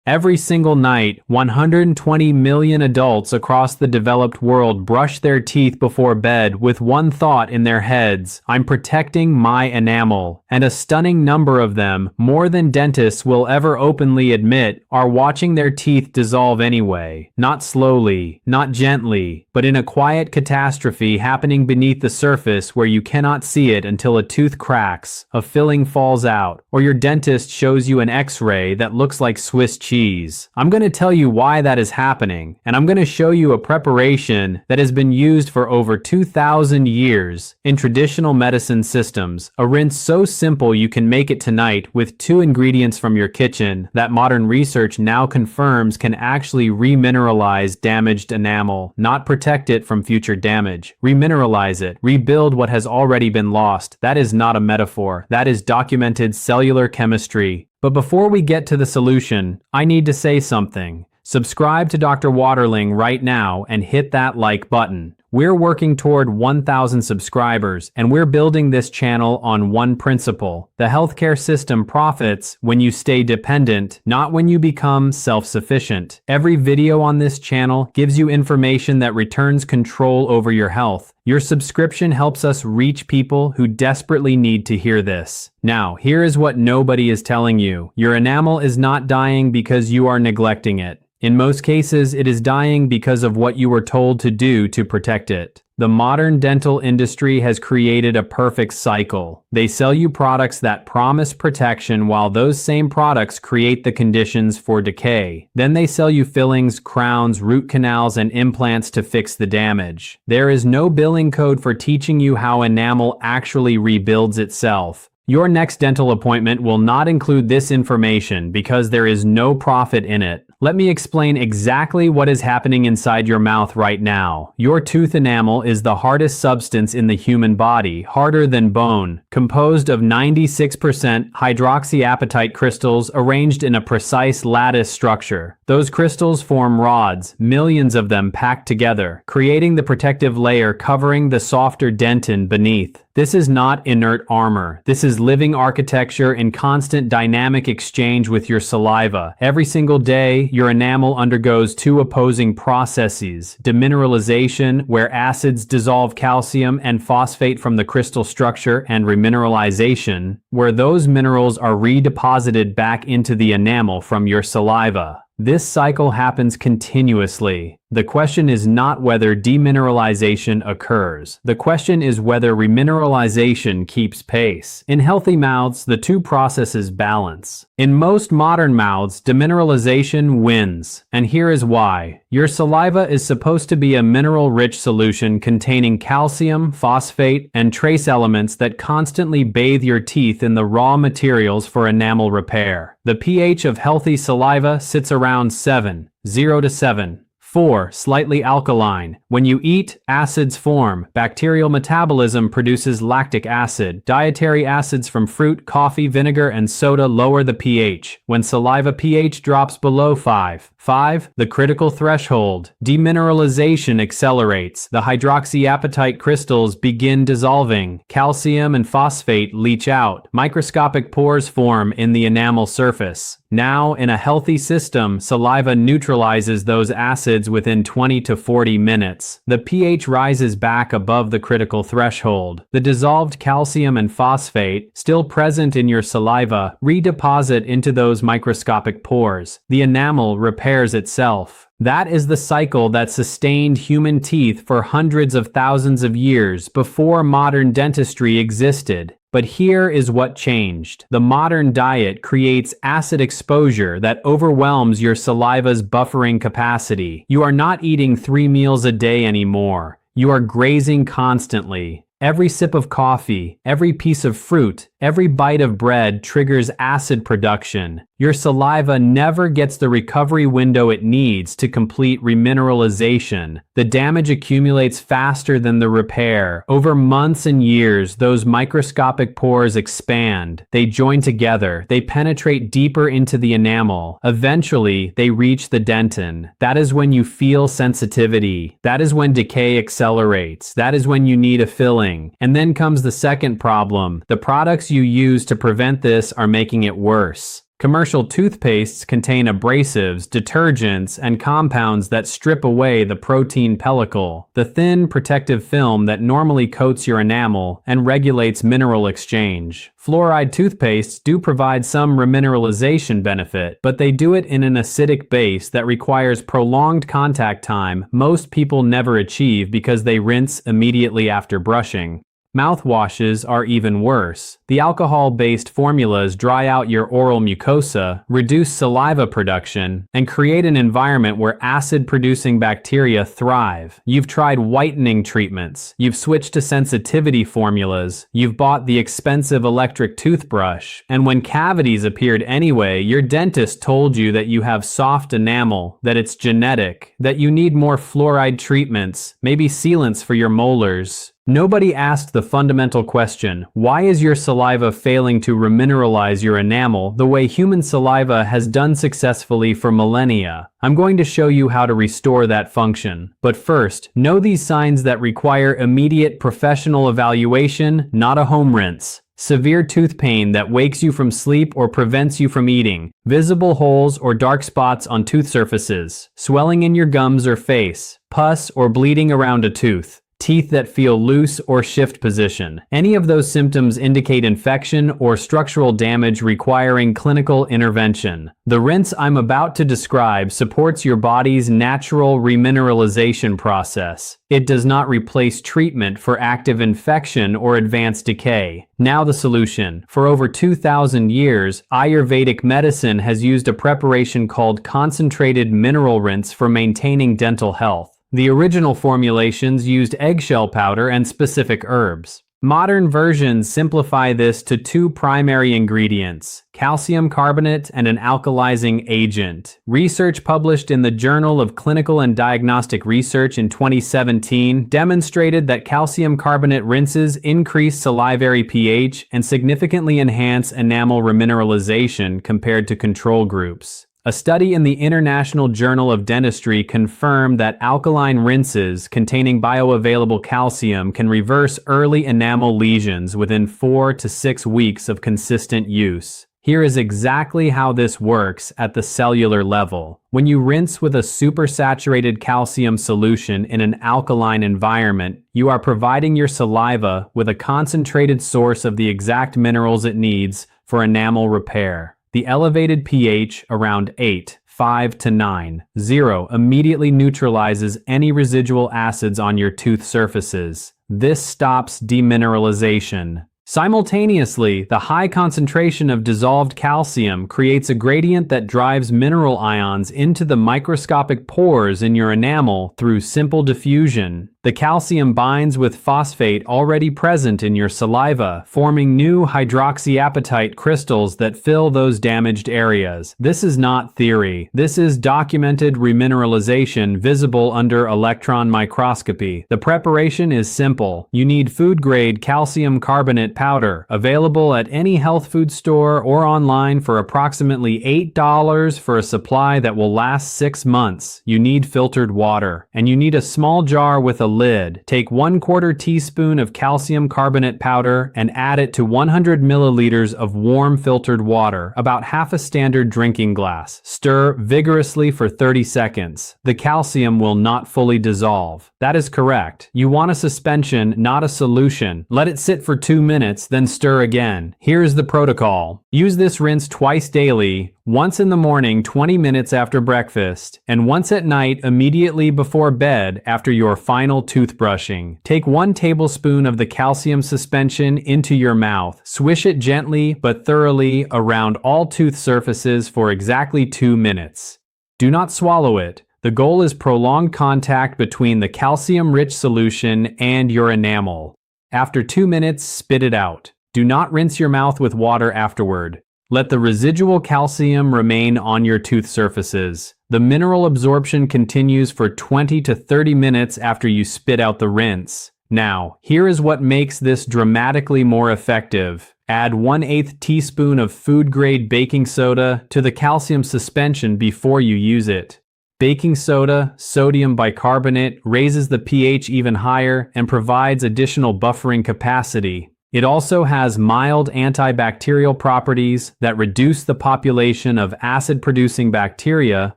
Every single night, 120 million adults across the developed world brush their teeth before bed with one thought in their heads: I'm protecting my enamel. And a stunning number of them, more than dentists will ever openly admit, are watching their teeth dissolve anyway. Not slowly, not gently, but in a quiet catastrophe happening beneath the surface where you cannot see it until a tooth cracks, a filling falls out, or your dentist shows you an X-ray that looks like Swiss cheese. I'm going to tell you why that is happening, and I'm going to show you a preparation that has been used for over 2,000 years in traditional medicine systems, a rinse so simple you can make it tonight with 2 ingredients from your kitchen that modern research now confirms can actually remineralize damaged enamel, not protect it from future damage. Remineralize it, rebuild what has already been lost. That is not a metaphor. That is documented cellular chemistry. But before we get to the solution, I need to say something. Subscribe to Dr. Waterling right now and hit that like button. We're working toward 1,000 subscribers, and we're building this channel on one principle. The healthcare system profits when you stay dependent, not when you become self-sufficient. Every video on this channel gives you information that returns control over your health. Your subscription helps us reach people who desperately need to hear this. Now, here is what nobody is telling you. Your enamel is not dying because you are neglecting it. In most cases, it is dying because of what you were told to do to protect it. The modern dental industry has created a perfect cycle. They sell you products that promise protection while those same products create the conditions for decay. Then they sell you fillings, crowns, root canals, and implants to fix the damage. There is no billing code for teaching you how enamel actually rebuilds itself. Your next dental appointment will not include this information because there is no profit in it. Let me explain exactly what is happening inside your mouth right now. Your tooth enamel is the hardest substance in the human body, harder than bone, composed of 96% hydroxyapatite crystals arranged in a precise lattice structure. Those crystals form rods, millions of them packed together, creating the protective layer covering the softer dentin beneath. This is not inert armor. This is living architecture in constant dynamic exchange with your saliva. Every single day, your enamel undergoes 2 opposing processes: demineralization, where acids dissolve calcium and phosphate from the crystal structure, and remineralization, where those minerals are redeposited back into the enamel from your saliva. This cycle happens continuously. The question is not whether demineralization occurs. The question is whether remineralization keeps pace. In healthy mouths, the 2 processes balance. In most modern mouths, demineralization wins. And here is why. Your saliva is supposed to be a mineral-rich solution containing calcium, phosphate, and trace elements that constantly bathe your teeth in the raw materials for enamel repair. The pH of healthy saliva sits around 7, 0 to 7. 4. Slightly alkaline. When you eat, acids form. Bacterial metabolism produces lactic acid. Dietary acids from fruit, coffee, vinegar, and soda lower the pH. When saliva pH drops below 5. 5. The critical threshold. Demineralization accelerates. The hydroxyapatite crystals begin dissolving. Calcium and phosphate leach out. Microscopic pores form in the enamel surface. Now, in a healthy system, saliva neutralizes those acids within 20 to 40 minutes. The pH rises back above the critical threshold. The dissolved calcium and phosphate, still present in your saliva, redeposit into those microscopic pores. The enamel repairs itself. That is the cycle that sustained human teeth for hundreds of thousands of years before modern dentistry existed. But here is what changed. The modern diet creates acid exposure that overwhelms your saliva's buffering capacity. You are not eating 3 meals a day anymore. You are grazing constantly. Every sip of coffee, every piece of fruit, every bite of bread triggers acid production. Your saliva never gets the recovery window it needs to complete remineralization. The damage accumulates faster than the repair. Over months and years, those microscopic pores expand. They join together. They penetrate deeper into the enamel. Eventually, they reach the dentin. That is when you feel sensitivity. That is when decay accelerates. That is when you need a filling. And then comes the second problem. The products you use to prevent this are making it worse. Commercial toothpastes contain abrasives, detergents, and compounds that strip away the protein pellicle, the thin protective film that normally coats your enamel and regulates mineral exchange. Fluoride toothpastes do provide some remineralization benefit, but they do it in an acidic base that requires prolonged contact time most people never achieve because they rinse immediately after brushing. Mouthwashes are even worse. The alcohol-based formulas dry out your oral mucosa, reduce saliva production, and create an environment where acid-producing bacteria thrive. You've tried whitening treatments. You've switched to sensitivity formulas. You've bought the expensive electric toothbrush. And when cavities appeared anyway, your dentist told you that you have soft enamel, that it's genetic, that you need more fluoride treatments, maybe sealants for your molars. Nobody asked the fundamental question, why is your saliva failing to remineralize your enamel the way human saliva has done successfully for millennia? I'm going to show you how to restore that function. But first, know these signs that require immediate professional evaluation, not a home rinse. Severe tooth pain that wakes you from sleep or prevents you from eating. Visible holes or dark spots on tooth surfaces. Swelling in your gums or face. Pus or bleeding around a tooth. Teeth that feel loose or shift position. Any of those symptoms indicate infection or structural damage requiring clinical intervention. The rinse I'm about to describe supports your body's natural remineralization process. It does not replace treatment for active infection or advanced decay. Now the solution. For over 2,000 years, Ayurvedic medicine has used a preparation called concentrated mineral rinse for maintaining dental health. The original formulations used eggshell powder and specific herbs. Modern versions simplify this to two primary ingredients, calcium carbonate and an alkalizing agent. Research published in the Journal of Clinical and Diagnostic Research in 2017 demonstrated that calcium carbonate rinses increase salivary pH and significantly enhance enamel remineralization compared to control groups. A study in the International Journal of Dentistry confirmed that alkaline rinses containing bioavailable calcium can reverse early enamel lesions within 4 to 6 weeks of consistent use. Here is exactly how this works at the cellular level. When you rinse with a supersaturated calcium solution in an alkaline environment, you are providing your saliva with a concentrated source of the exact minerals it needs for enamel repair. The elevated pH around 8.5 to 9.0 immediately neutralizes any residual acids on your tooth surfaces. This stops demineralization. Simultaneously, the high concentration of dissolved calcium creates a gradient that drives mineral ions into the microscopic pores in your enamel through simple diffusion. The calcium binds with phosphate already present in your saliva, forming new hydroxyapatite crystals that fill those damaged areas. This is not theory. This is documented remineralization visible under electron microscopy. The preparation is simple. You need food-grade calcium carbonate powder, available at any health food store or online for approximately $8 for a supply that will last 6 months. You need filtered water, and you need a small jar with a lid. Take 1/4 teaspoon of calcium carbonate powder and add it to 100 milliliters of warm filtered water, about half a standard drinking glass. Stir vigorously for 30 seconds. The calcium will not fully dissolve. That is correct. You want a suspension, not a solution. Let it sit for 2 minutes, then stir again. Here is the protocol. Use this rinse twice daily, once in the morning 20 minutes after breakfast, and once at night immediately before bed after your final toothbrushing. Take 1 tablespoon of the calcium suspension into your mouth. Swish it gently but thoroughly around all tooth surfaces for exactly 2 minutes. Do not swallow it. The goal is prolonged contact between the calcium-rich solution and your enamel. After 2 minutes, spit it out. Do not rinse your mouth with water afterward. Let the residual calcium remain on your tooth surfaces. The mineral absorption continues for 20 to 30 minutes after you spit out the rinse. Now, here is what makes this dramatically more effective. Add 1/8 teaspoon of food-grade baking soda to the calcium suspension before you use it. Baking soda, sodium bicarbonate, raises the pH even higher and provides additional buffering capacity. It also has mild antibacterial properties that reduce the population of acid-producing bacteria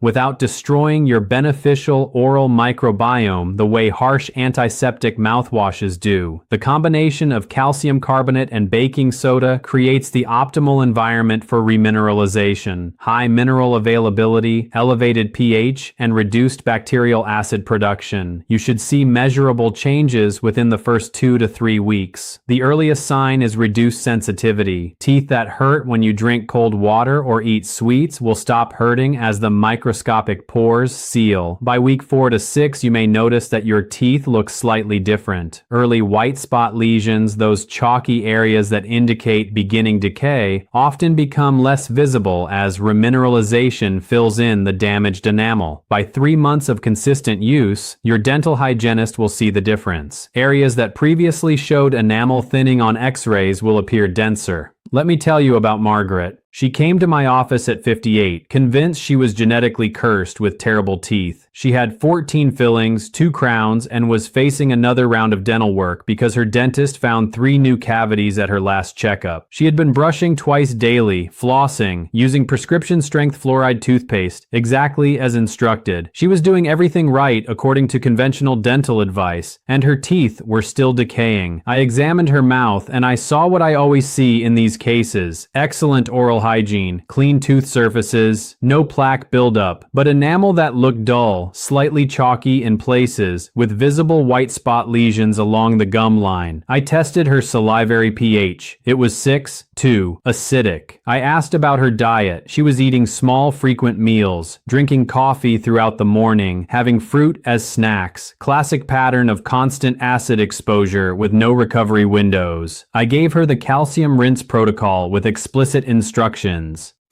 without destroying your beneficial oral microbiome the way harsh antiseptic mouthwashes do. The combination of calcium carbonate and baking soda creates the optimal environment for remineralization: high mineral availability, elevated pH, and reduced bacterial acid production. You should see measurable changes within the first 2 to 3 weeks. The earliest sign is reduced sensitivity. Teeth that hurt when you drink cold water or eat sweets will stop hurting as the microscopic pores seal. By week 4 to 6, you may notice that your teeth look slightly different. Early white spot lesions, those chalky areas that indicate beginning decay, often become less visible as remineralization fills in the damaged enamel. By 3 months of consistent use, your dental hygienist will see the difference. Areas that previously showed enamel thinning on X-rays will appear denser. Let me tell you about Margaret. She came to my office at 58, convinced she was genetically cursed with terrible teeth. She had 14 fillings, 2 crowns, and was facing another round of dental work because her dentist found 3 new cavities at her last checkup. She had been brushing twice daily, flossing, using prescription-strength fluoride toothpaste, exactly as instructed. She was doing everything right according to conventional dental advice, and her teeth were still decaying. I examined her mouth, and I saw what I always see in these cases: excellent oral hygiene, clean tooth surfaces, no plaque buildup, but enamel that looked dull, slightly chalky in places, with visible white spot lesions along the gum line. I tested her salivary pH. It was 6.2, acidic. I asked about her diet. She was eating small, frequent meals, drinking coffee throughout the morning, having fruit as snacks. Classic pattern of constant acid exposure with no recovery windows. I gave her the calcium rinse protocol with explicit instructions.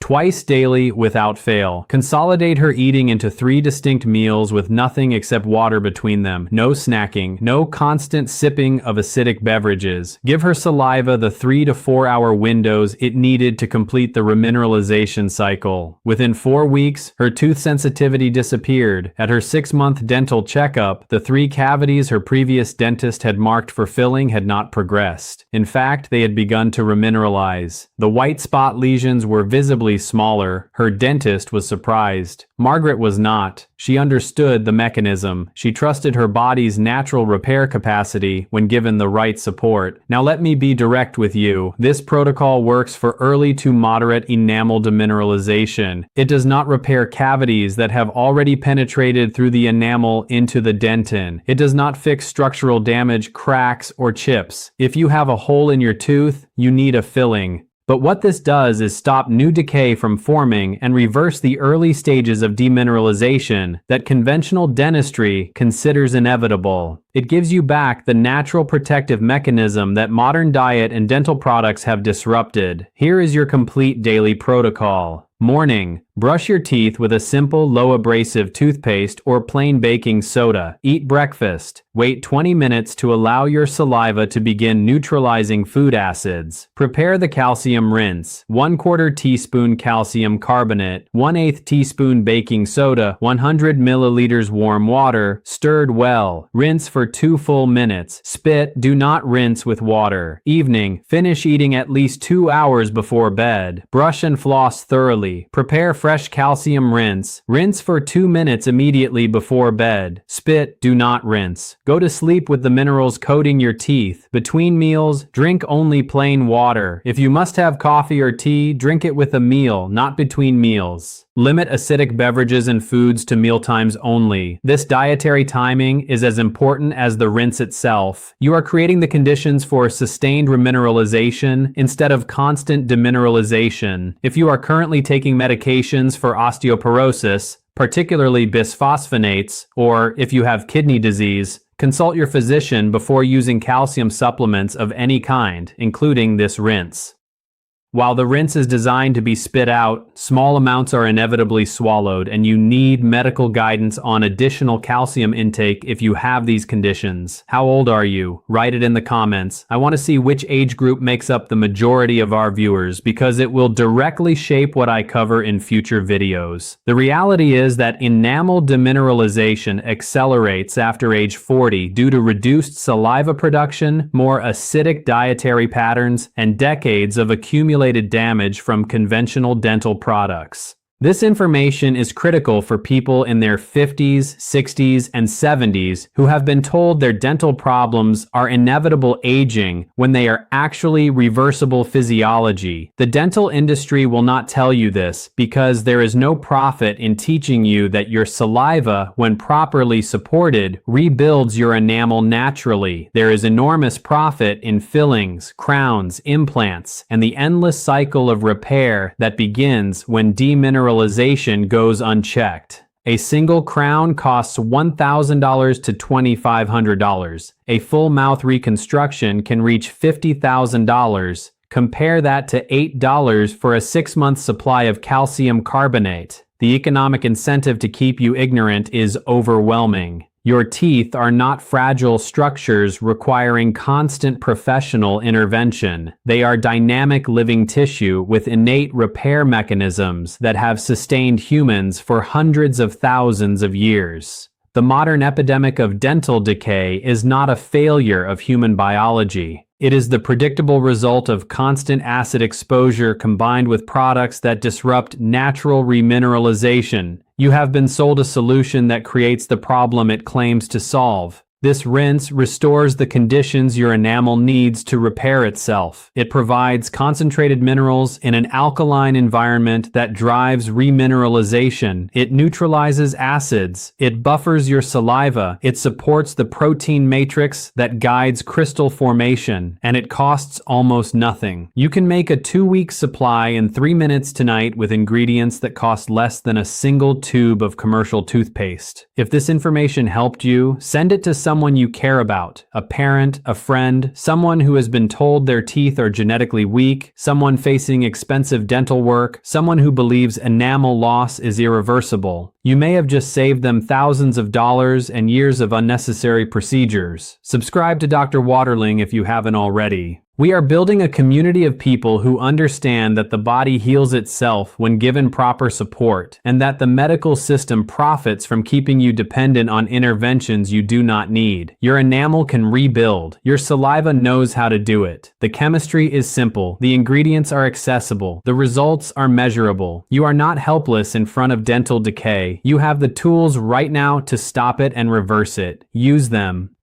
Twice daily without fail. Consolidate her eating into 3 distinct meals with nothing except water between them. No snacking. No constant sipping of acidic beverages. Give her saliva the 3 to 4 hour windows it needed to complete the remineralization cycle. Within 4 weeks, her tooth sensitivity disappeared. At her 6-month dental checkup, the 3 cavities her previous dentist had marked for filling had not progressed. In fact, they had begun to remineralize. The white spot lesions were visibly smaller. Her dentist was surprised. Margaret was not. She understood the mechanism. She trusted her body's natural repair capacity when given the right support. Now let me be direct with you. This protocol works for early to moderate enamel demineralization. It does not repair cavities that have already penetrated through the enamel into the dentin. It does not fix structural damage, cracks, or chips. If you have a hole in your tooth, you need a filling. But what this does is stop new decay from forming and reverse the early stages of demineralization that conventional dentistry considers inevitable. It gives you back the natural protective mechanism that modern diet and dental products have disrupted. Here is your complete daily protocol. Morning. Brush your teeth with a simple low-abrasive toothpaste or plain baking soda. Eat breakfast. Wait 20 minutes to allow your saliva to begin neutralizing food acids. Prepare the calcium rinse. 1/4 teaspoon calcium carbonate, 1/8 teaspoon baking soda, 100 milliliters warm water, stirred well. Rinse for 2 full minutes. Spit, do not rinse with water. Evening. Finish eating at least 2 hours before bed. Brush and floss thoroughly. Prepare fresh calcium rinse. Rinse for 2 minutes immediately before bed. Spit, do not rinse. Go to sleep with the minerals coating your teeth. Between meals, drink only plain water. If you must have coffee or tea, drink it with a meal, not between meals. Limit acidic beverages and foods to mealtimes only. This dietary timing is as important as the rinse itself. You are creating the conditions for sustained remineralization instead of constant demineralization. If you are currently taking medications for osteoporosis, particularly bisphosphonates, or if you have kidney disease, consult your physician before using calcium supplements of any kind, including this rinse. While the rinse is designed to be spit out, small amounts are inevitably swallowed, and you need medical guidance on additional calcium intake if you have these conditions. How old are you? Write it in the comments. I want to see which age group makes up the majority of our viewers, because it will directly shape what I cover in future videos. The reality is that enamel demineralization accelerates after age 40 due to reduced saliva production, more acidic dietary patterns, and decades of accumulated damage from conventional dental products. This information is critical for people in their 50s, 60s, and 70s who have been told their dental problems are inevitable aging when they are actually reversible physiology. The dental industry will not tell you this because there is no profit in teaching you that your saliva, when properly supported, rebuilds your enamel naturally. There is enormous profit in fillings, crowns, implants, and the endless cycle of repair that begins when demineralization goes unchecked. A single crown costs $1,000 to $2,500. A full mouth reconstruction can reach $50,000. Compare that to $8 for a 6-month supply of calcium carbonate. The economic incentive to keep you ignorant is overwhelming. Your teeth are not fragile structures requiring constant professional intervention. They are dynamic living tissue with innate repair mechanisms that have sustained humans for hundreds of thousands of years. The modern epidemic of dental decay is not a failure of human biology. It is the predictable result of constant acid exposure combined with products that disrupt natural remineralization. You have been sold a solution that creates the problem it claims to solve. This rinse restores the conditions your enamel needs to repair itself. It provides concentrated minerals in an alkaline environment that drives remineralization. It neutralizes acids. It buffers your saliva. It supports the protein matrix that guides crystal formation. And it costs almost nothing. You can make a 2-week supply in 3 minutes tonight with ingredients that cost less than a single tube of commercial toothpaste. If this information helped you, send it to someone you care about, a parent, a friend, someone who has been told their teeth are genetically weak, someone facing expensive dental work, someone who believes enamel loss is irreversible. You may have just saved them thousands of dollars and years of unnecessary procedures. Subscribe to Dr. Waterling if you haven't already. We are building a community of people who understand that the body heals itself when given proper support, and that the medical system profits from keeping you dependent on interventions you do not need. Your enamel can rebuild. Your saliva knows how to do it. The chemistry is simple. The ingredients are accessible. The results are measurable. You are not helpless in front of dental decay. You have the tools right now to stop it and reverse it. Use them.